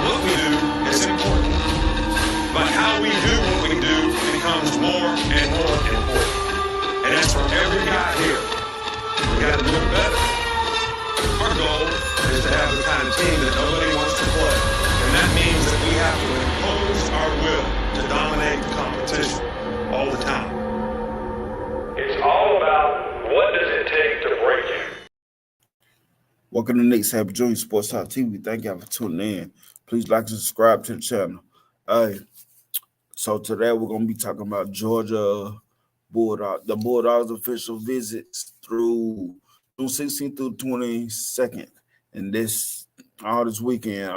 What we do is important, but how we do what we do becomes more and more important. And that's for every guy here. We got to do it better. Our goal is to have the kind of team that nobody wants to play. And that means that we have to impose our will to dominate the competition all the time. It's all about what does it take to break you. Welcome to Nick's Happy Junior Sports Talk TV. Thank y'all for tuning in. Please like and subscribe to the channel. So today we're going to be talking about Georgia Bulldogs, the Bulldogs official visits through June 16th through 22nd. And all this weekend.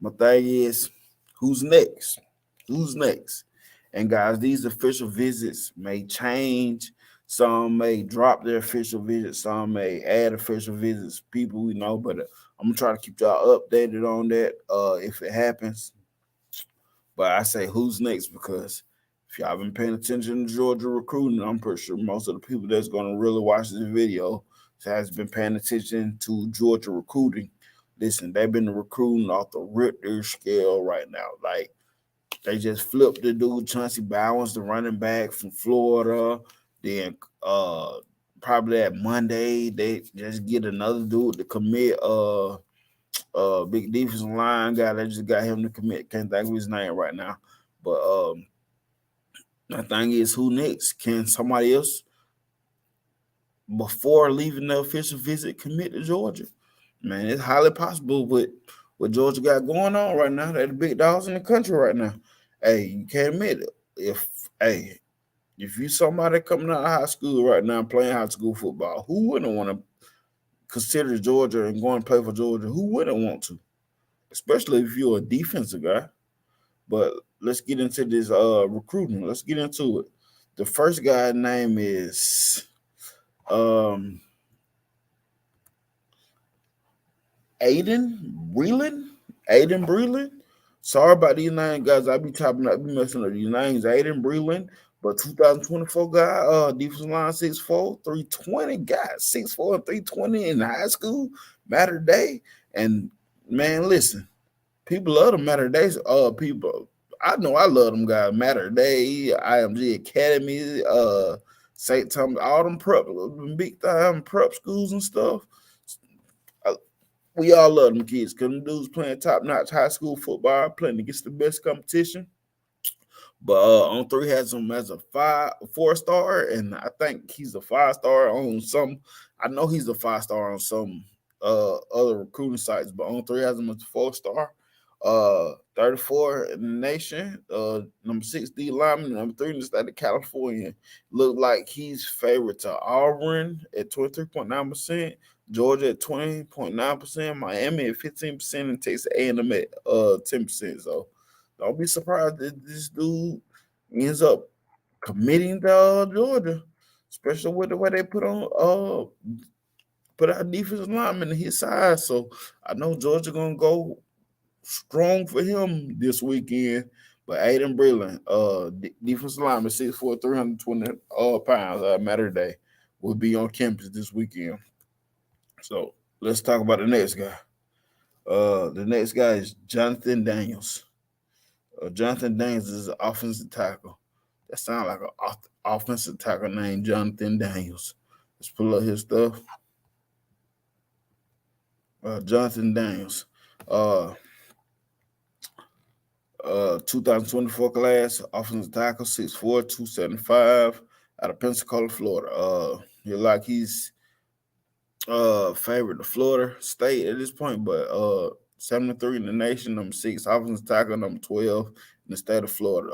My thing is, who's next? Who's next? And guys, these official visits may change. Some may drop their official visits. Some may add official visits. People we know, but I'm gonna try to keep y'all updated on that if it happens. But I say who's next because if y'all been paying attention to Georgia recruiting, I'm pretty sure most of the people that's gonna really watch this video has been paying attention to Georgia recruiting. Listen, they've been recruiting off the Richter scale right now. Like they just flipped the dude Chauncey Bowens, the running back from Florida. Then probably that Monday they just get another dude to commit. Big defensive line guy that just got him to commit. Can't think of his name right now. But the thing is, who next? Can somebody else before leaving the official visit commit to Georgia? Man, it's highly possible with what Georgia got going on right now. They're the big dogs in the country right now. Hey, you can't admit it. If you somebody coming out of high school right now playing high school football, who wouldn't want to consider Georgia and go and play for Georgia? Who wouldn't want to? Especially if you're a defensive guy. But let's get into this recruiting. Let's get into it. The first guy's name is Aiden Breeland. Aiden Breeland. Sorry about these names, guys. I be messing up these names. Aiden Breeland, but 2024 guy, defensive line 6'4", 320 guy, 6'4" and 320 in high school, matter day. And man, listen, people love them matter days. People, I know I love them guys. Matter Day, IMG Academy, St. Thomas, all them prep, big time prep schools and stuff. We all love them kids because them dudes playing top-notch high school football, playing against the best competition. But On Three has him as a 4-star, and I think he's a 5-star on some. I know he's a 5-star on some other recruiting sites, but On Three has him as a 4-star. 34 in the nation. Number 6 D lineman, number 3 in the state of California. Look like he's favored to Auburn at 23.9%. Georgia at 20.9%, Miami at 15%, and Texas A&M at 10%. So don't be surprised that this dude ends up committing to Georgia, especially with the way they put out defensive linemen to his side. So I know Georgia gonna go strong for him this weekend. But Aiden Breeland, defensive lineman, 6'4", 320 pounds, matter day, will be on campus this weekend. So let's talk about the next guy. The next guy is Jonathan Daniels. Jonathan Daniels is an offensive tackle. That sounds like an offensive tackle named Jonathan Daniels. Let's pull up his stuff. Jonathan Daniels. 2024 class, offensive tackle, 6'4", 275, out of Pensacola, Florida. He's favorite to Florida State at this point, but 73 in the nation, number 6, offensive tackle, number 12 in the state of Florida.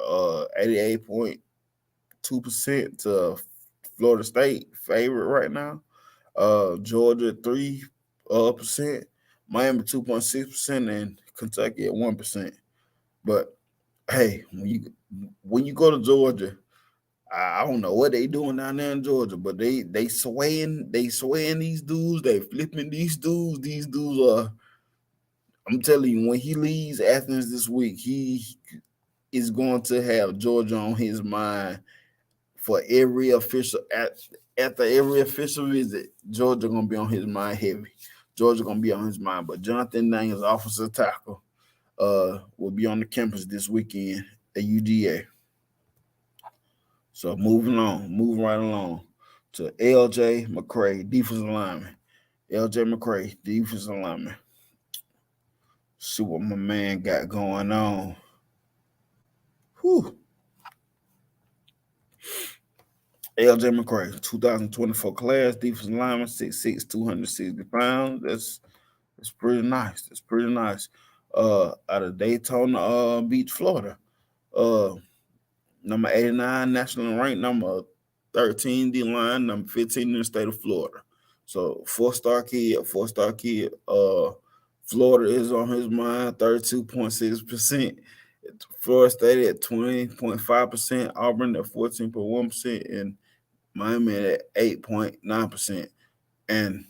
88.2% to Florida State favorite right now. Georgia 3%, Miami 2.6%, and Kentucky at 1%. But hey, when you go to Georgia, I don't know what they doing down there in Georgia, but they swaying these dudes, they flipping these dudes. These dudes are, I'm telling you, when he leaves Athens this week, he is going to have Georgia on his mind for every official after every official visit. Georgia gonna be on his mind heavy. Georgia gonna be on his mind. But Jonathan Daniels, offensive tackle, will be on the campus this weekend at UGA. So moving right along to LJ McCray, defensive lineman. LJ McCray, defensive lineman. See what my man got going on. Whew. LJ McCray, 2024 class, defensive lineman, 6'6", 260 pounds. That's pretty nice. That's pretty nice. Out of Daytona Beach, Florida. Uh, number 89 national ranked, number 13 D line, number 15 in the state of Florida. So four-star kid. Florida is on his mind, 32.6%. Florida State at 20.5%, Auburn at 14.1%, and Miami at 8.9%. And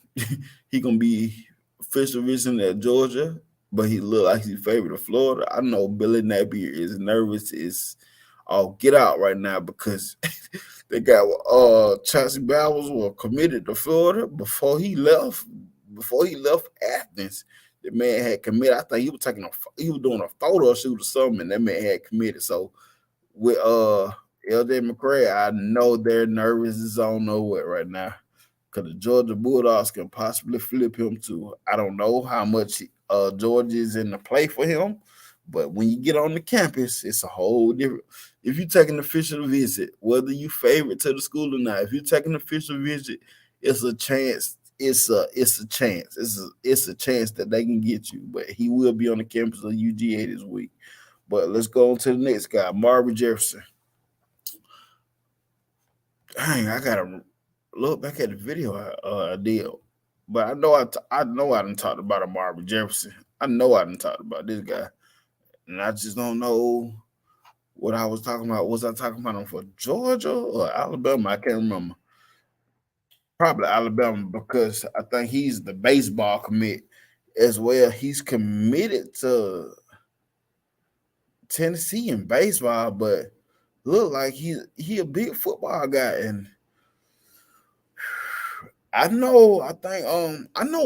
he gonna be official vision at Georgia, but he look like he's favored of Florida. I know Billy Napier is nervous. Get out right now because they got Chauncey Bowers were committed to Florida before he left. Before he left Athens, the man had committed. I think he was doing a photo shoot or something, and that man had committed. So with LJ McCray, I know they're nervous as I don't know what right now. Because the Georgia Bulldogs can possibly flip him too. I don't know how much Georgia is in the play for him, but when you get on the campus, it's a whole different. If you take an official visit, whether you favorite to the school or not, if you take an official visit, it's a chance. It's a chance. It's a chance that they can get you. But he will be on the campus of UGA this week. But let's go on to the next guy, Marvin Jefferson. Dang, I gotta look back at the video I did, but I know I done talked about Marvin Jefferson. I know I done talked about this guy, and I just don't know what I was talking about. Was I talking about him for Georgia or Alabama? I can't remember. Probably Alabama because I think he's the baseball commit as well. He's committed to Tennessee in baseball, but look like he a big football guy and. I know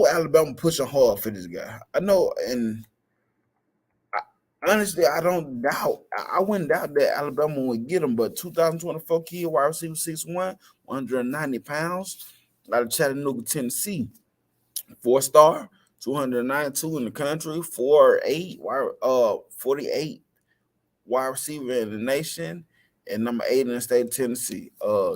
Alabama pushing hard for this guy. I know, and honestly, I don't doubt. I wouldn't doubt that Alabama would get him, but 2024 kid, wide receiver 6'1", 190 pounds, out of Chattanooga, Tennessee. 4-star, 292 in the country, 48 wide receiver in the nation, and number 8 in the state of Tennessee.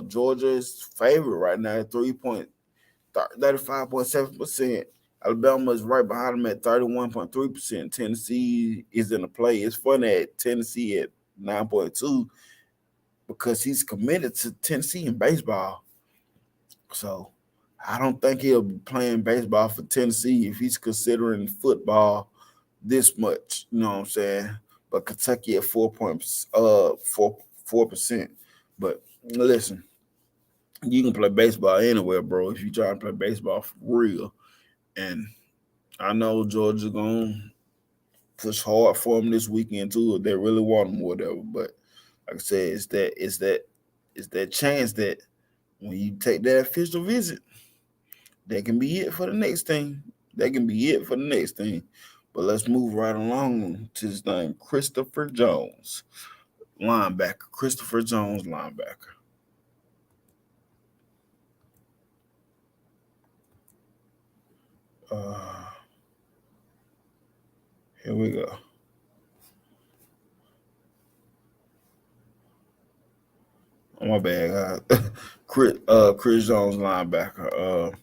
Georgia is favorite right now at 35.7%. Alabama is right behind them at 31.3%. Tennessee is in the play. It's funny at Tennessee at 9.2 because he's committed to Tennessee in baseball. So I don't think he'll be playing baseball for Tennessee if he's considering football this much. You know what I'm saying? But Kentucky at 4%. But listen. You can play baseball anywhere, bro, if you try to play baseball for real. And I know Georgia's going to push hard for them this weekend, too, if they really want them or whatever. But like I said, it's that chance that when you take that official visit, that can be it for the next thing. But let's move right along to his name, Christopher Jones, linebacker. Christopher Jones, linebacker. Here we go. Oh, my bad, Chris Jones, linebacker.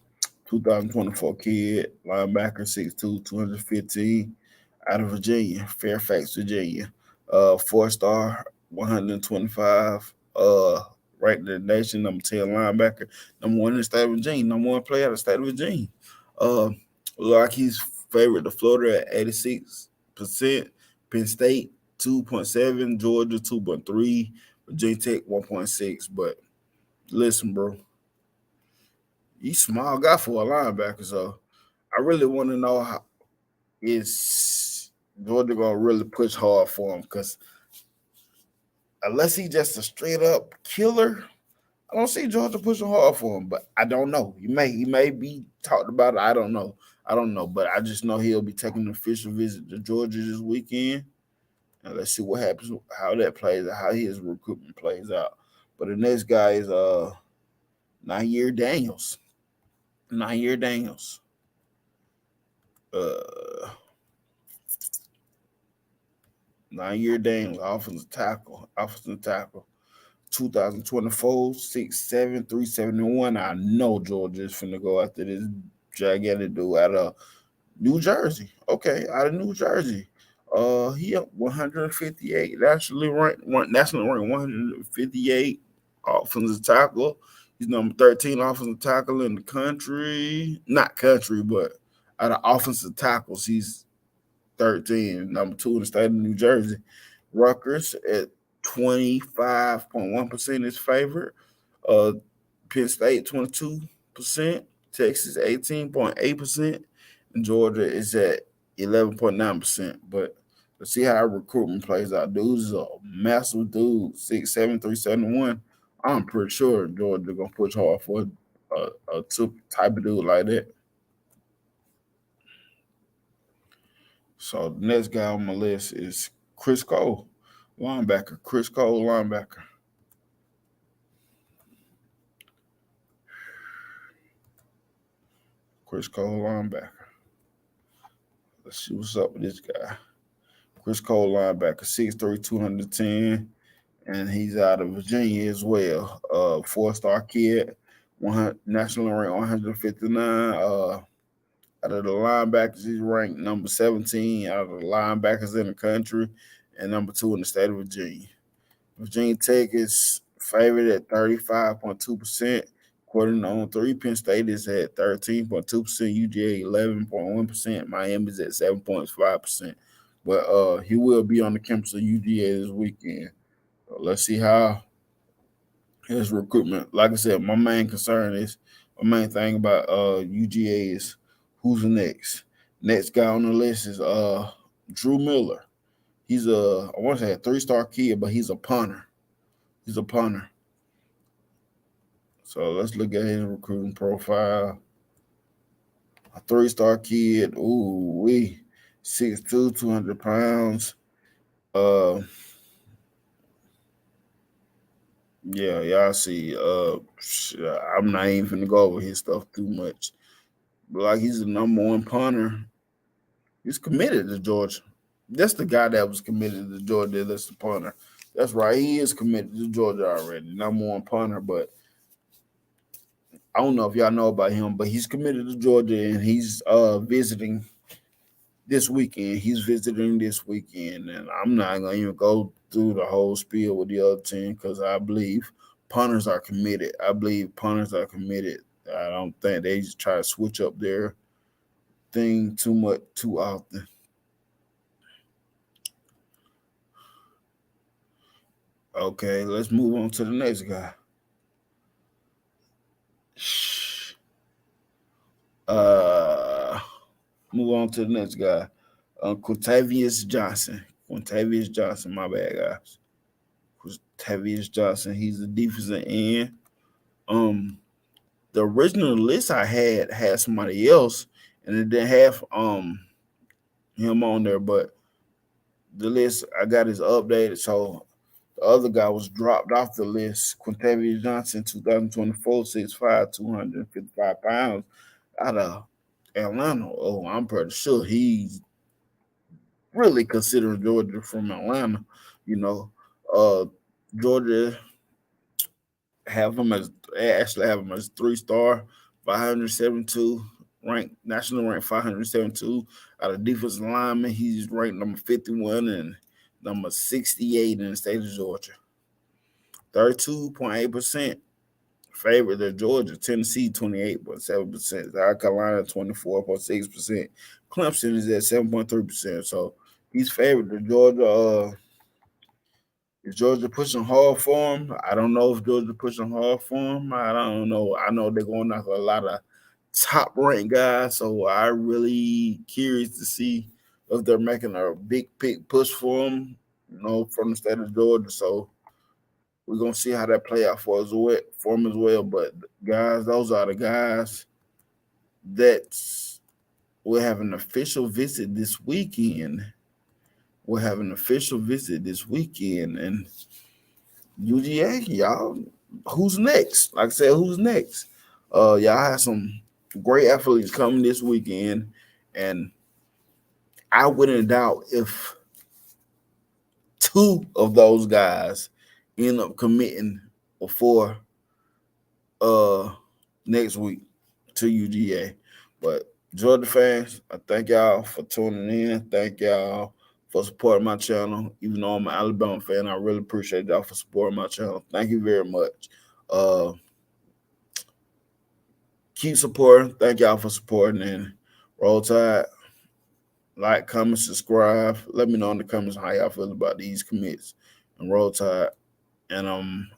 2024 kid, linebacker, 6'2", 215, out of Virginia, Fairfax, Virginia. 4-star, 125, ranked in the nation, number 10 linebacker, number 1 in the state of Virginia, number 1 player out of the state of Virginia. Like he's favored to Florida at 86%, Penn State 2.7, Georgia 2.3, Virginia Tech 1.6. But listen, bro, he's a small guy for a linebacker, so I really want to know how is Georgia gonna really push hard for him, because unless he's just a straight up killer, I don't see Georgia pushing hard for him. But I don't know. He may be talked about it. I don't know. I don't know, but I just know he'll be taking an official visit to Georgia this weekend. And let's see what happens, how that plays out, how his recruitment plays out. But the next guy is Niger Daniels. Niger Daniels. Uh Niger Daniels, offensive tackle. 2024, 6'7", 371. I know Georgia is finna go after this gigantic dude out of New Jersey. Okay, out of New Jersey. He up 158. Nationally ranked 158 offensive tackle. He's number 13 offensive tackle in the country. Not country, but out of offensive tackles, he's 13, number 2 in the state of New Jersey. Rutgers at 25.1% is favored. Uh, Penn State 22%. Texas 18.8%. And Georgia is at 11.9%. But let's see how recruitment plays out. Dudes is a massive dude, 6'7", 371. I'm pretty sure Georgia gonna push hard for a type of dude like that. So the next guy on my list is Chris Cole, linebacker. Chris Cole, linebacker. Chris Cole, linebacker. Let's see what's up with this guy. Chris Cole, linebacker, 6'3", 210, and he's out of Virginia as well. 4-star kid, national rank 159. Out of the linebackers, he's ranked number 17 out of the linebackers in the country and number 2 in the state of Virginia. Virginia Tech is favored at 35.2%. According to On3, Penn State is at 13.2%, UGA 11.1%, Miami is at 7.5%. But he will be on the campus of UGA this weekend. So let's see how his recruitment. Like I said, my main thing about UGA is who's the next. Next guy on the list is Drew Miller. He's I want to say a 3-star kid, but he's a punter. He's a punter. So let's look at his recruiting profile. A 3-star kid. Ooh, 6'2", 200 pounds. Yeah, y'all see. I'm not even gonna go over his stuff too much. But like he's the number 1 punter. He's committed to Georgia. That's the guy that was committed to Georgia. That's the punter. That's right. He is committed to Georgia already. Number 1 punter, but I don't know if y'all know about him, but he's committed to Georgia and he's visiting this weekend. And I'm not gonna even go through the whole spiel with the other team because I believe punters are committed. I don't think they just try to switch up their thing too often. Okay, let's move on to the next guy. Move on to the next guy. Quintavious Johnson. My bad, guys. Quintavious Johnson. He's the defensive end. The original list I had somebody else, and it didn't have him on there, but the list I got is updated. So the other guy was dropped off the list. Quintavious Johnson, 2024, 6'5", 255 pounds, out of Atlanta. Oh, I'm pretty sure he's really considering Georgia from Atlanta. You know, Georgia have him as 3-star, 572 national rank 572 out of defensive lineman. He's ranked number 51 and number 68 in the state of Georgia. 32.8% favorite of Georgia. Tennessee 28.7%. South Carolina 24.6%. Clemson is at 7.3%. So he's favored to Georgia. Is Georgia pushing hard for him? I don't know if Georgia pushing hard for him. I don't know. I know they're going after a lot of top ranked guys, so I really curious to see if they're making a big push for him, from the state of Georgia. So we're gonna see how that play out for him as well. But guys, those are the guys that's we'll have an official visit this weekend. And UGA, y'all, who's next? Like I said, who's next? Y'all have some great athletes coming this weekend, and I wouldn't doubt if two of those guys end up committing before next week to UGA. But Georgia fans, I thank y'all for tuning in. Thank y'all for supporting my channel. Even though I'm an Alabama fan, I really appreciate y'all for supporting my channel. Thank you very much. Keep supporting. Thank y'all for supporting, and Roll Tide. Like, comment, subscribe. Let me know in the comments how y'all feel about these commits, and Roll Tide. And